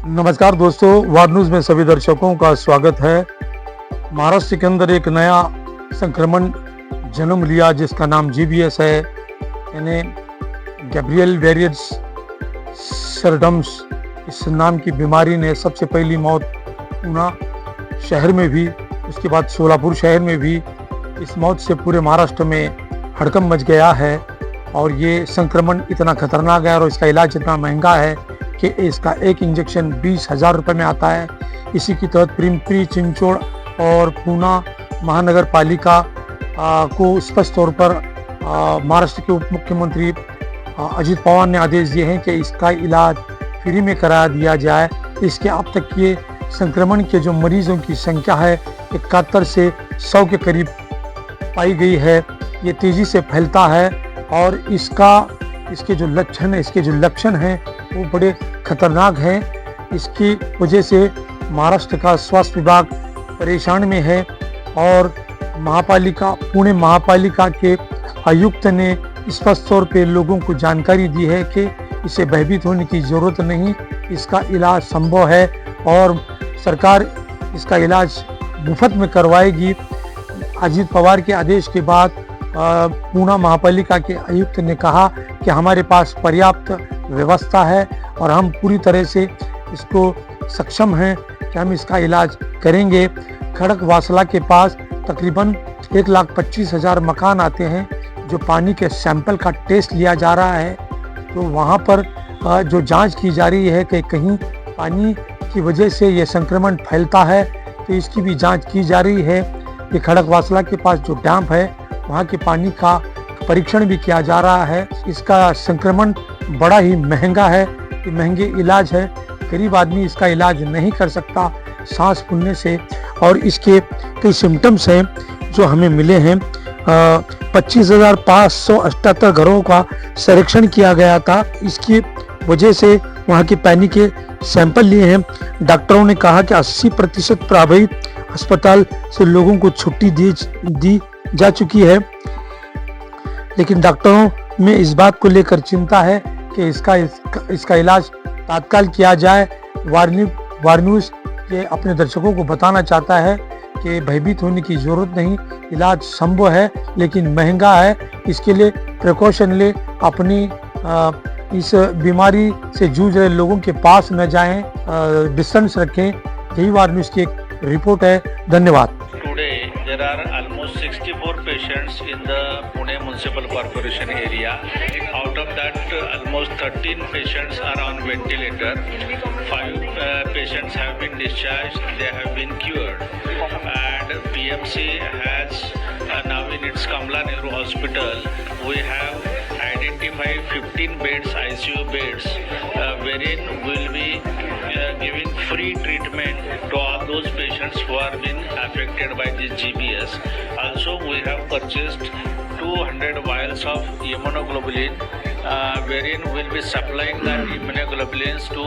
नमस्कार दोस्तों, वार न्यूज़ में सभी दर्शकों का स्वागत है। महाराष्ट्र के अंदर एक नया संक्रमण जन्म लिया जिसका नाम जीबीएस है, यानी गैब्रियल वेरियस सिंड्रोम्स। इस नाम की बीमारी ने सबसे पहली मौत पूना शहर में भी, उसके बाद सोलापुर शहर में भी। इस मौत से पूरे महाराष्ट्र में हड़कंप मच गया है और ये संक्रमण इतना खतरनाक है और इसका इलाज इतना महंगा है कि इसका एक इंजेक्शन 20,000 रुपये में आता है। इसी की तहत पिंपरी चिंचवड़ और पूना महानगर पालिका को स्पष्ट तौर पर महाराष्ट्र के उप मुख्यमंत्री अजित पवार ने आदेश दिए हैं कि इसका इलाज फ्री में करा दिया जाए। इसके अब तक ये संक्रमण के जो मरीजों की संख्या है 71 से 100 के करीब पाई गई है। ये तेज़ी से फैलता है और इसके जो लक्षण हैं वो बड़े खतरनाक हैं। इसकी वजह से महाराष्ट्र का स्वास्थ्य विभाग परेशान में है और पुणे महापालिका के आयुक्त ने स्पष्ट तौर पे लोगों को जानकारी दी है कि इसे भयभीत होने की ज़रूरत नहीं, इसका इलाज संभव है और सरकार इसका इलाज मुफ्त में करवाएगी। अजित पवार के आदेश के बाद पूना महापालिका के आयुक्त ने कहा कि हमारे पास पर्याप्त व्यवस्था है और हम पूरी तरह से इसको सक्षम हैं कि हम इसका इलाज करेंगे। खड़कवासला के पास तकरीबन 1,25,000 मकान आते हैं जो पानी के सैंपल का टेस्ट लिया जा रहा है। तो वहाँ पर जो जांच की जा रही है कि कहीं पानी की वजह से ये संक्रमण फैलता है तो इसकी भी जांच की जा रही है। ये खड़कवासला के पास जो डैम है वहाँ के पानी का परीक्षण भी किया जा रहा है। इसका संक्रमण बड़ा ही महंगा है, ये महंगे इलाज है, गरीब आदमी इसका इलाज नहीं कर सकता सांस फूलने से। और इसके कई सिम्टम्स हैं जो हमें मिले हैं। 25,578 घरों का सर्वेक्षण किया गया था। इसकी वजह से वहाँ के पानी के सैंपल लिए हैं। डॉक्टरों ने कहा कि 80% प्रभावित अस्पताल से लोगों को छुट्टी दी जा चुकी है, लेकिन डॉक्टरों में इस बात को लेकर चिंता है कि इसका इलाज तात्काल किया जाए। वार न्यूज़ ये अपने दर्शकों को बताना चाहता है कि भयभीत होने की ज़रूरत नहीं, इलाज संभव है लेकिन महंगा है। इसके लिए प्रिकॉशन ले, अपनी इस बीमारी से जूझ रहे लोगों के पास न जाएं, डिस्टेंस रखें। यही वार न्यूज़ की एक रिपोर्ट है। धन्यवाद। There are almost 64 patients in the Pune Municipal Corporation area. Out of that, almost 13 patients are on ventilator. 5 patients have been discharged. They have been cured. And PMC has now in its Kamla Nehru Hospital, we have identified 15 beds, ICU beds, wherein we will be giving free treatment to all those patients who are been affected by this GBS. Also, we have purchased 200 vials of immunoglobulin, wherein we will be supplying the immunoglobulins to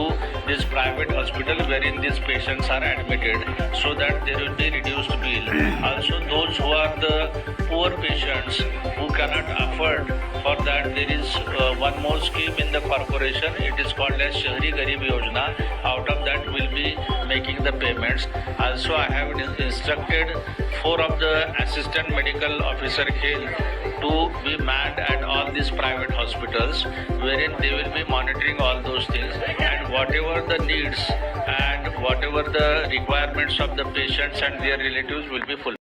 this private hospital wherein these patients are admitted, so that there will be reduced bill. Also, those who are the poor patients who cannot afford, for that there is one more scheme in the corporation. It is called as Shahri Garib Yojana. Out of that we will be making the payments. Also, I have instructed 4 of the assistant medical officer to be manned at all these private hospitals, wherein they will be monitoring all those things, and whatever the needs and whatever the requirements of the patients and their relatives will be fulfilled.